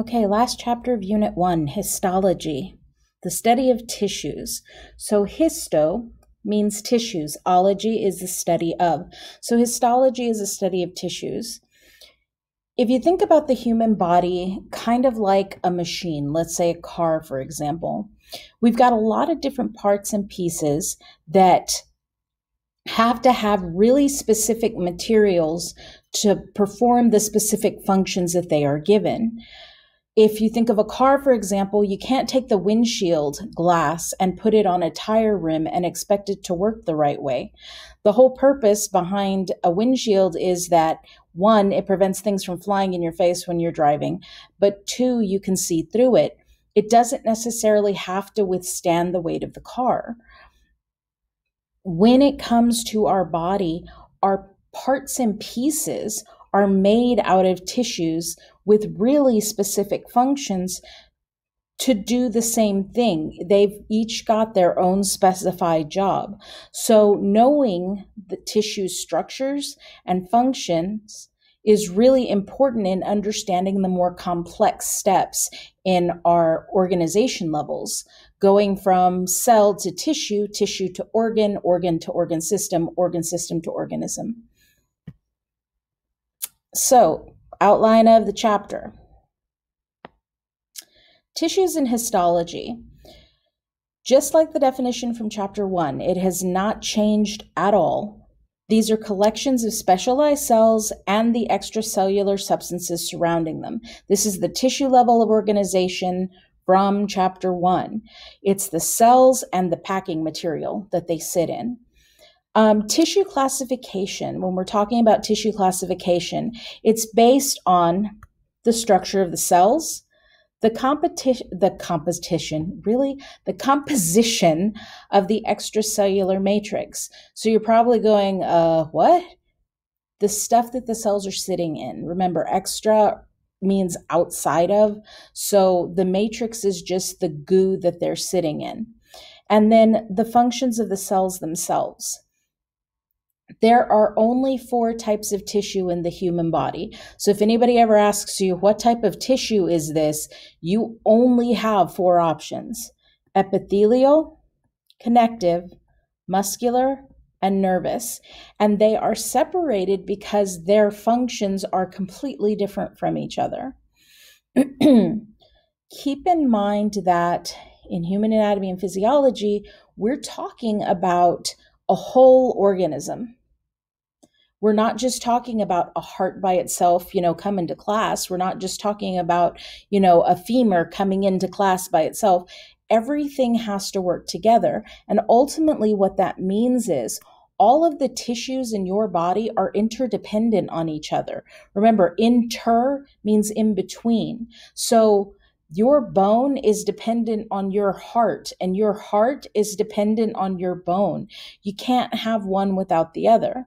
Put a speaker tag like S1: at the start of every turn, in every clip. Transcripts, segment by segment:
S1: Okay, last chapter of Unit 1, Histology, the study of tissues. So histo means tissues. Ology is the study of. So histology is a study of tissues. If you think about the human body kind of like a machine, let's say a car, for example, we've got a lot of different parts and pieces that have to have really specific materials to perform the specific functions that they are given. If you think of a car, for example, you can't take the windshield glass and put it on a tire rim and expect it to work the right way. The whole purpose behind a windshield is that, one, it prevents things from flying in your face when you're driving, but two, you can see through it. It doesn't necessarily have to withstand the weight of the car. When it comes to our body, our parts and pieces are made out of tissues with really specific functions to do the same thing. They've each got their own specified job. So knowing the tissue structures and functions is really important in understanding the more complex steps in our organization levels, going from cell to tissue, tissue to organ, organ to organ system to organism. So, outline of the chapter. Tissues and histology. Just like the definition from chapter 1, it has not changed at all. These are collections of specialized cells and the extracellular substances surrounding them. This is the tissue level of organization from chapter 1. It's the cells and the packing material that they sit in. Tissue classification, when we're talking about tissue classification, it's based on the structure of the cells, the composition of the extracellular matrix. So you're probably going, what? The stuff that the cells are sitting in. Remember, extra means outside of, so the matrix is just the goo that they're sitting in. And then the functions of the cells themselves. There are only 4 types of tissue in the human body. So if anybody ever asks you, what type of tissue is this? You only have 4 options: epithelial, connective, muscular, and nervous. And they are separated because their functions are completely different from each other. Keep in mind that in human anatomy and physiology, we're talking about a whole organism. We're not just talking about a heart by itself, coming to class. We're not just talking about, a femur coming into class by itself. Everything has to work together. And ultimately what that means is all of the tissues in your body are interdependent on each other. Remember, inter means in between. So your bone is dependent on your heart, and your heart is dependent on your bone. You can't have one without the other.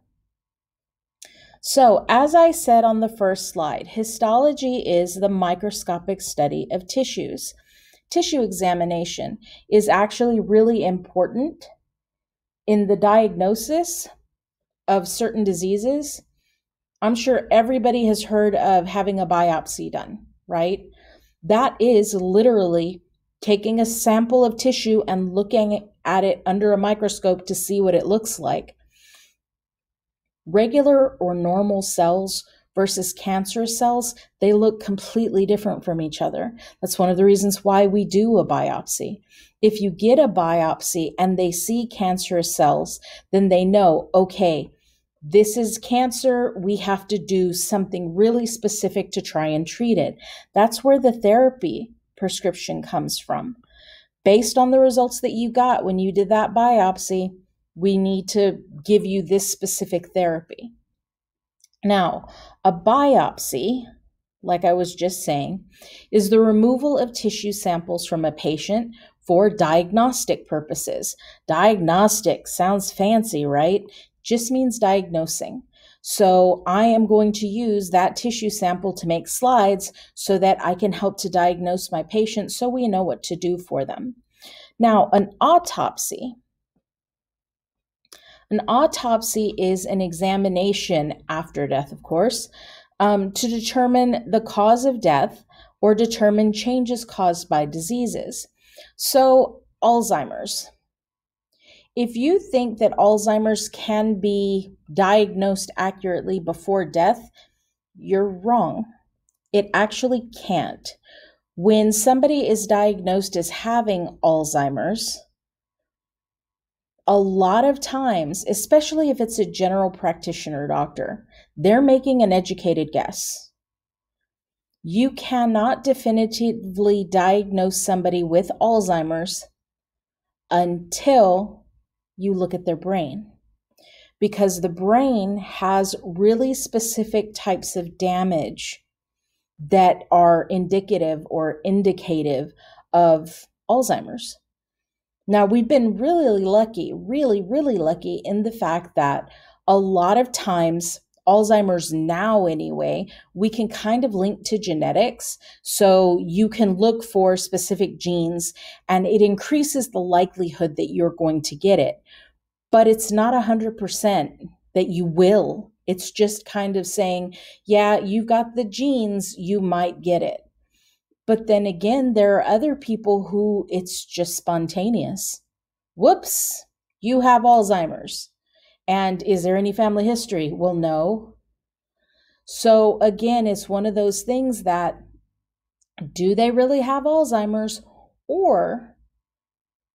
S1: So, as I said on the first slide, histology is the microscopic study of tissues. Tissue examination is actually really important in the diagnosis of certain diseases. I'm sure everybody has heard of having a biopsy done, right? That is literally taking a sample of tissue and looking at it under a microscope to see what it looks like. Regular or normal cells versus cancerous cells, they look completely different from each other. That's one of the reasons why we do a biopsy. If you get a biopsy and they see cancerous cells, then they know, okay, this is cancer. We have to do something really specific to try and treat it. That's where the therapy prescription comes from. Based on the results that you got when you did that biopsy, we need to give you this specific therapy. Now, a biopsy, like I was just saying, is the removal of tissue samples from a patient for diagnostic purposes. Diagnostic sounds fancy, right? Just means diagnosing. So I am going to use that tissue sample to make slides so that I can help to diagnose my patient so we know what to do for them. Now, an autopsy. An autopsy is an examination after death, of course, to determine the cause of death or determine changes caused by diseases. So, Alzheimer's. If you think that Alzheimer's can be diagnosed accurately before death, you're wrong. It actually can't. When somebody is diagnosed as having Alzheimer's, a lot of times, especially if it's a general practitioner doctor, they're making an educated guess. You cannot definitively diagnose somebody with Alzheimer's until you look at their brain, because the brain has really specific types of damage that are indicative or indicative of Alzheimer's. Now, we've been really lucky in the fact that a lot of times, Alzheimer's now anyway, we can kind of link to genetics. So you can look for specific genes and it increases the likelihood that you're going to get it. But it's not 100% that you will. It's just kind of saying, yeah, you've got the genes, you might get it. But then again, there are other people who it's just spontaneous. Whoops, you have Alzheimer's. And is there any family history? Well, no. So again, it's one of those things that, do they really have Alzheimer's, or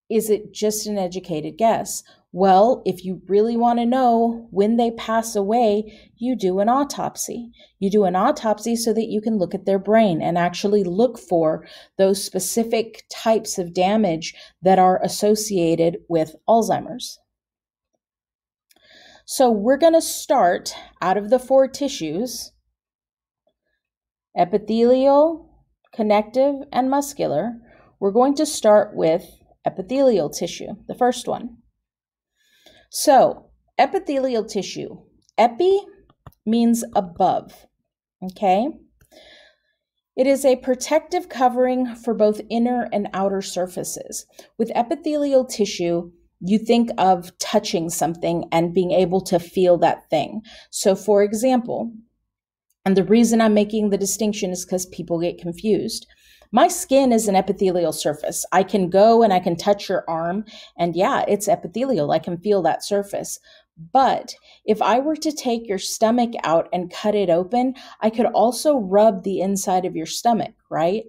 S1: is it just an educated guess? Well, if you really want to know when they pass away, you do an autopsy. You do an autopsy so that you can look at their brain and actually look for those specific types of damage that are associated with Alzheimer's. So we're going to start out of the 4 tissues: epithelial, connective, and muscular. We're going to start with epithelial tissue, the first one. So, epithelial tissue. Epi means above, okay? It is a protective covering for both inner and outer surfaces. With epithelial tissue, you think of touching something and being able to feel that thing. So, for example, and the reason I'm making the distinction is because people get confused. My skin is an epithelial surface. I can go and I can touch your arm, and yeah, it's epithelial. I can feel that surface. But if I were to take your stomach out and cut it open, I could also rub the inside of your stomach, right?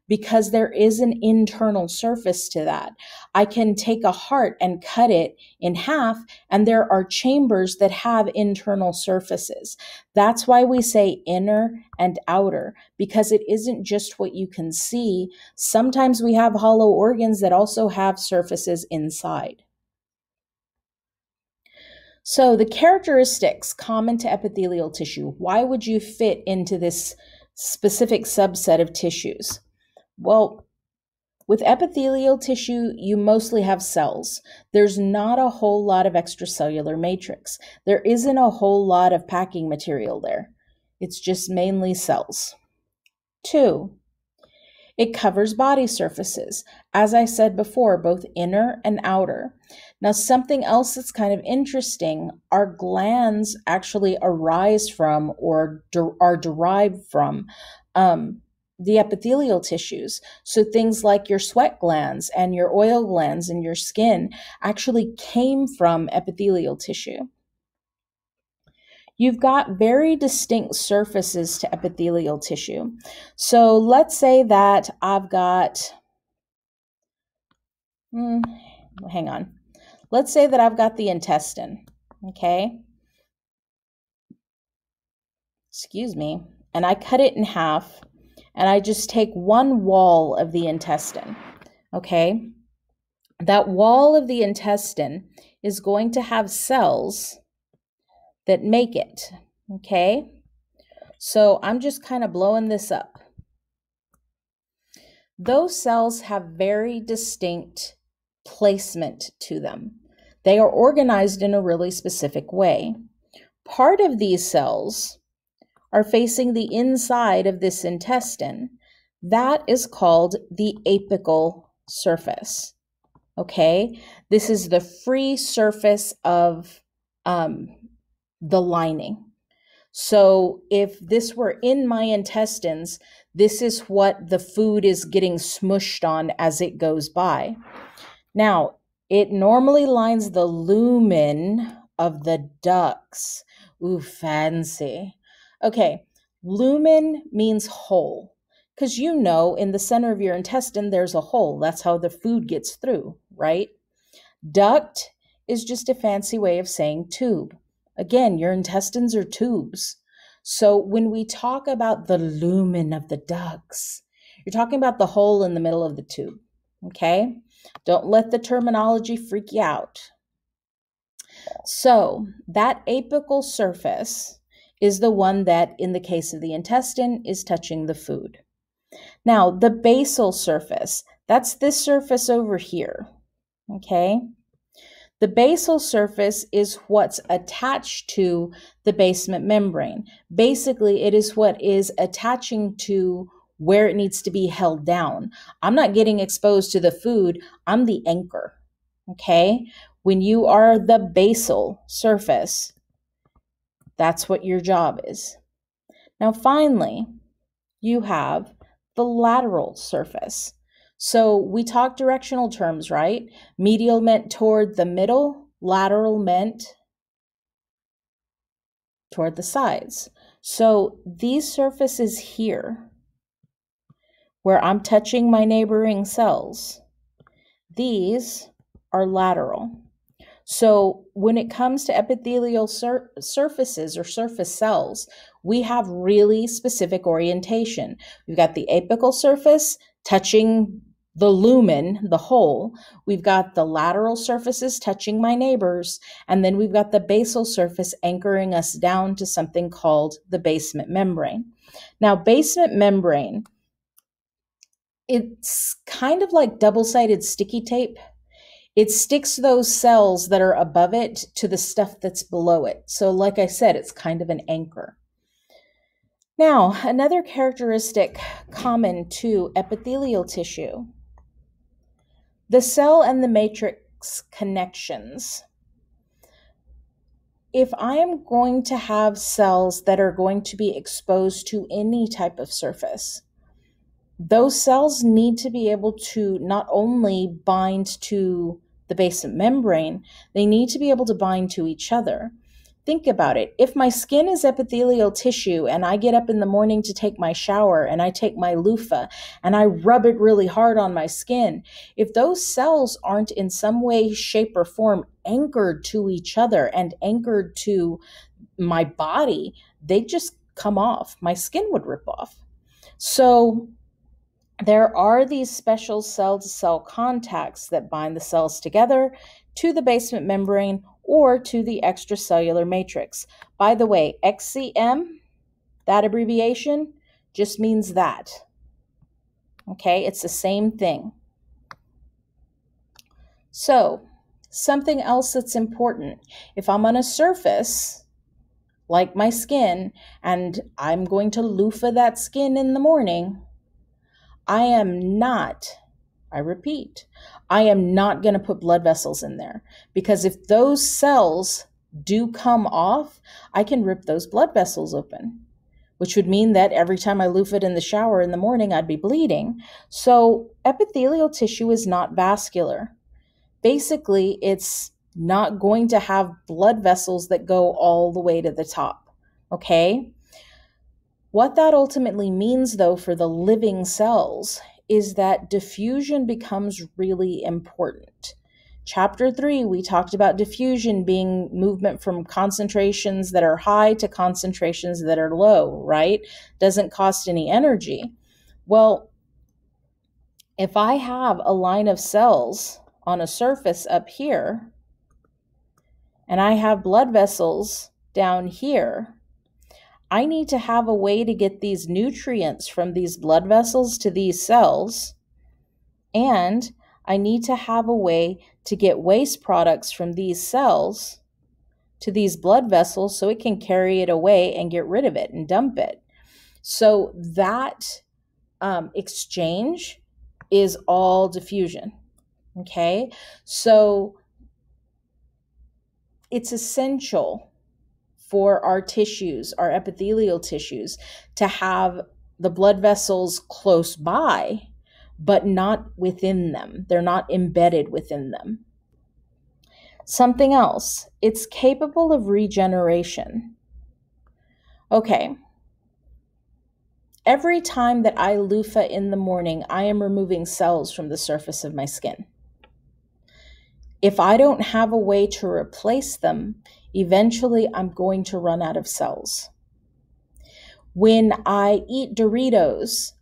S1: Because there is an internal surface to that. I can take a heart and cut it in half, and there are chambers that have internal surfaces. That's why we say inner and outer, because it isn't just what you can see. Sometimes we have hollow organs that also have surfaces inside. So the characteristics common to epithelial tissue, why would you fit into this specific subset of tissues? Well, with epithelial tissue, you mostly have cells. There's not a whole lot of extracellular matrix. There isn't a whole lot of packing material there. It's just mainly cells. 2, it covers body surfaces. As I said before, both inner and outer. Now, something else that's kind of interesting, our glands actually arise from or are derived from the epithelial tissues. So things like your sweat glands and your oil glands in your skin actually came from epithelial tissue. You've got very distinct surfaces to epithelial tissue. So let's say that I've got, hang on. Let's say that I've got the intestine, okay? Excuse me. And I cut it in half, and I just take one wall of the intestine, okay? That wall of the intestine is going to have cells that make it, okay? So I'm just kind of blowing this up. Those cells have very distinct placement to them. They are organized in a really specific way. Part of these cells are facing the inside of this intestine. That is called the apical surface, okay? This is the free surface of the lining. So if this were in my intestines, this is what the food is getting smushed on as it goes by. Now, it normally lines the lumen of the ducts. Ooh, fancy. Okay, lumen means hole. Because you know, in the center of your intestine, there's a hole. That's how the food gets through, right? Duct is just a fancy way of saying tube. Again, your intestines are tubes. So when we talk about the lumen of the ducts, you're talking about the hole in the middle of the tube, okay? Don't let the terminology freak you out. So that apical surface is the one that, in the case of the intestine, is touching the food. Now, the basal surface, that's this surface over here, okay? The basal surface is what's attached to the basement membrane. Basically, it is what is attaching to where it needs to be held down. I'm not getting exposed to the food. I'm the anchor, okay? When you are the basal surface, that's what your job is. Now, finally, you have the lateral surface. So we talk directional terms, right? Medial meant toward the middle, lateral meant toward the sides. So these surfaces here, where I'm touching my neighboring cells, these are lateral. So when it comes to epithelial surfaces or surface cells, we have really specific orientation. We've got the apical surface touching the lumen, the hole. We've got the lateral surfaces touching my neighbors. And then we've got the basal surface anchoring us down to something called the basement membrane. Now, basement membrane, it's kind of like double-sided sticky tape. It sticks those cells that are above it to the stuff that's below it. So like I said, it's kind of an anchor. Now, another characteristic common to epithelial tissue, the cell and the matrix connections. If I am going to have cells that are going to be exposed to any type of surface, those cells need to be able to not only bind to the basement membrane, they need to be able to bind to each other. Think about it. If my skin is epithelial tissue and I get up in the morning to take my shower and I take my loofah and I rub it really hard on my skin, if those cells aren't in some way, shape, or form anchored to each other and anchored to my body, they just come off. My skin would rip off. So there are these special cell-to-cell contacts that bind the cells together to the basement membrane or to the extracellular matrix. By the way, XCM, that abbreviation, just means that. Okay, it's the same thing. So, something else that's important. If I'm on a surface, like my skin, and I'm going to loofah that skin in the morning, I am not, I repeat, I am not going to put blood vessels in there, because if those cells do come off, I can rip those blood vessels open, which would mean that every time I loofah it in the shower in the morning, I'd be bleeding. So epithelial tissue is not vascular. Basically, it's not going to have blood vessels that go all the way to the top, okay? What that ultimately means, though, for the living cells is that diffusion becomes really important. Chapter 3, we talked about diffusion being movement from concentrations that are high to concentrations that are low, right? Doesn't cost any energy. Well, if I have a line of cells on a surface up here, and I have blood vessels down here, I need to have a way to get these nutrients from these blood vessels to these cells, and I need to have a way to get waste products from these cells to these blood vessels so it can carry it away and get rid of it and dump it. So that exchange is all diffusion, okay? So it's essential for our tissues, our epithelial tissues, to have the blood vessels close by, but not within them. They're not embedded within them. Something else, it's capable of regeneration. Okay. Every time that I loofah in the morning, I am removing cells from the surface of my skin. If I don't have a way to replace them, eventually I'm going to run out of cells. When I eat Doritos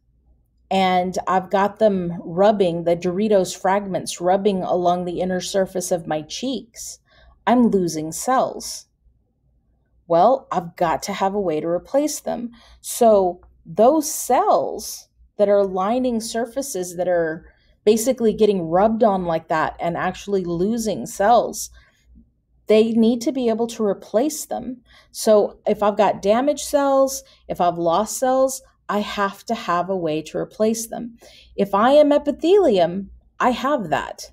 S1: and I've got them rubbing, the Doritos fragments rubbing along the inner surface of my cheeks, I'm losing cells. Well, I've got to have a way to replace them. So those cells that are lining surfaces that are basically getting rubbed on like that and actually losing cells, they need to be able to replace them. So if I've got damaged cells, if I've lost cells, I have to have a way to replace them. If I am epithelium, I have that.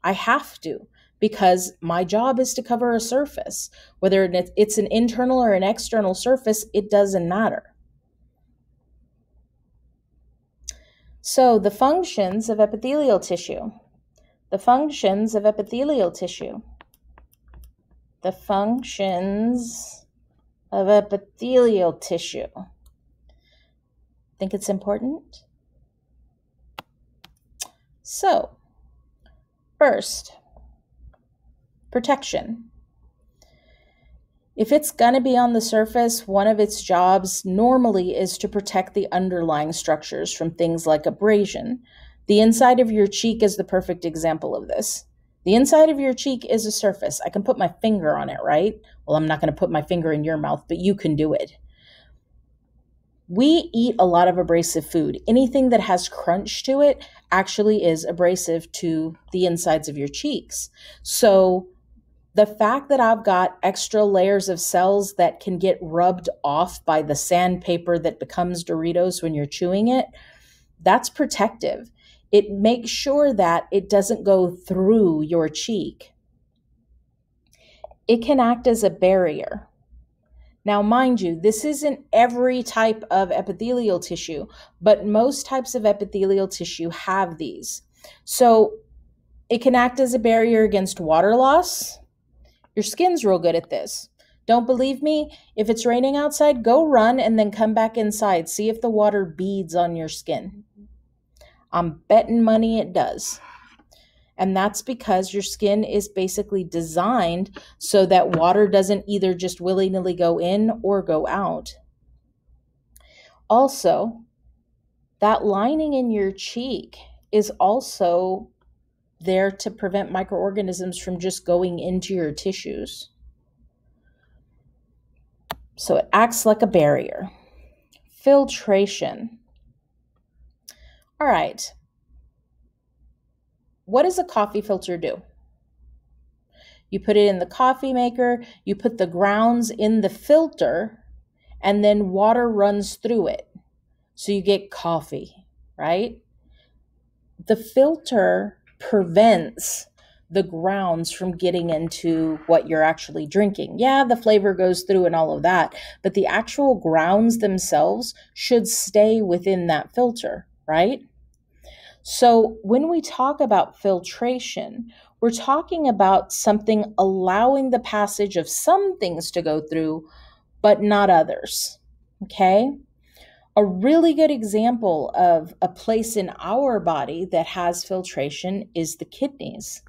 S1: I have to, because my job is to cover a surface. Whether it's an internal or an external surface, it doesn't matter. So the functions of epithelial tissue. The functions of epithelial tissue. The functions of epithelial tissue. Think it's important? So, first, protection. If it's going to be on the surface, one of its jobs normally is to protect the underlying structures from things like abrasion. The inside of your cheek is the perfect example of this. The inside of your cheek is a surface. I can put my finger on it, right? Well, I'm not going to put my finger in your mouth, but you can do it. We eat a lot of abrasive food. Anything that has crunch to it actually is abrasive to the insides of your cheeks. So the fact that I've got extra layers of cells that can get rubbed off by the sandpaper that becomes Doritos when you're chewing it, that's protective. It makes sure that it doesn't go through your cheek. It can act as a barrier. Now, mind you, this isn't every type of epithelial tissue, but most types of epithelial tissue have these. So it can act as a barrier against water loss. Your skin's real good at this. Don't believe me? If it's raining outside, go run and then come back inside. See if the water beads on your skin. I'm betting money it does. And that's because your skin is basically designed so that water doesn't either just willy-nilly go in or go out. Also, that lining in your cheek is also there to prevent microorganisms from just going into your tissues. So it acts like a barrier. Filtration. All right. What does a coffee filter do? You put it in the coffee maker, you put the grounds in the filter, and then water runs through it. So you get coffee, right? The filter prevents the grounds from getting into what you're actually drinking. Yeah, the flavor goes through and all of that, but the actual grounds themselves should stay within that filter, right? So when we talk about filtration, we're talking about something allowing the passage of some things to go through, but not others, okay? A really good example of a place in our body that has filtration is the kidneys.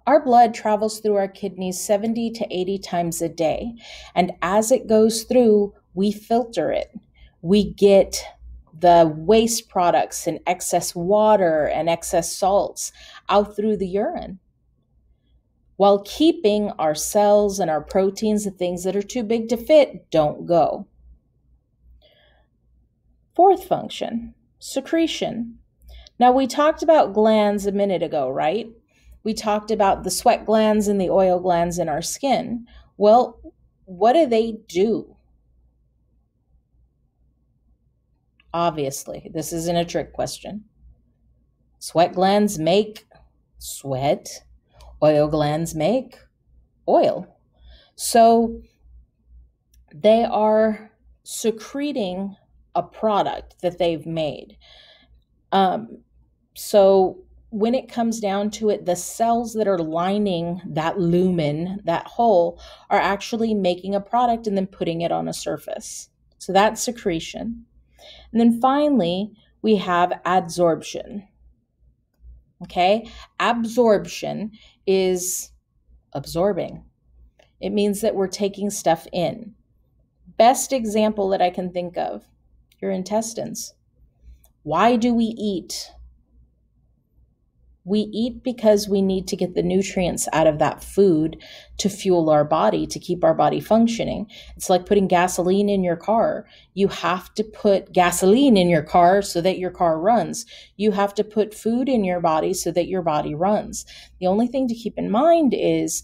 S1: Our blood travels through our kidneys 70 to 80 times a day, and as it goes through, we filter it. We get the waste products and excess water and excess salts out through the urine, while keeping our cells and our proteins, the things that are too big to fit, don't go. Fourth function, secretion. Now, we talked about glands a minute ago, right? We talked about the sweat glands and the oil glands in our skin. Well, what do they do? Obviously, this isn't a trick question. Sweat glands make sweat. Oil glands make oil. So they are secreting a product that they've made. So when it comes down to it, the cells that are lining that lumen, that hole, are actually making a product and then putting it on a surface. So that's secretion. And then finally, we have adsorption. Okay? Absorption is absorbing. It means that we're taking stuff in. Best example that I can think of, your intestines. Why do we eat? We eat because we need to get the nutrients out of that food to fuel our body, to keep our body functioning. It's like putting gasoline in your car. You have to put gasoline in your car so that your car runs. You have to put food in your body so that your body runs. The only thing to keep in mind is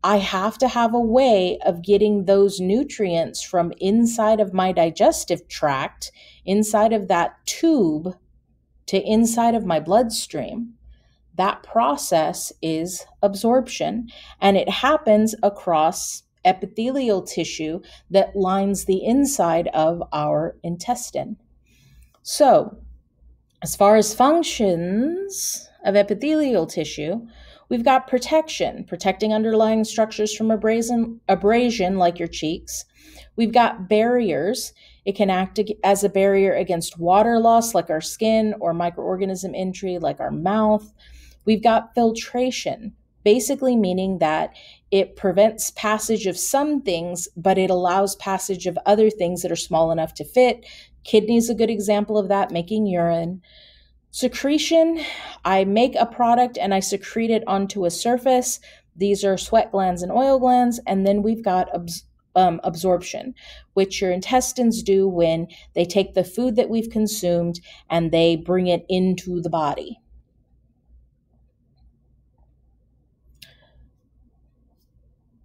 S1: I have to have a way of getting those nutrients from inside of my digestive tract, inside of that tube, to inside of my bloodstream. That process is absorption, and it happens across epithelial tissue that lines the inside of our intestine. So, as far as functions of epithelial tissue, we've got protection, protecting underlying structures from abrasion like your cheeks. We've got barriers. It can act as a barrier against water loss like our skin, or microorganism entry like our mouth. We've got filtration, basically meaning that it prevents passage of some things, but it allows passage of other things that are small enough to fit. Kidney is a good example of that, making urine. Secretion, I make a product and I secrete it onto a surface. These are sweat glands and oil glands. And then we've got absorption, which your intestines do when they take the food that we've consumed and they bring it into the body.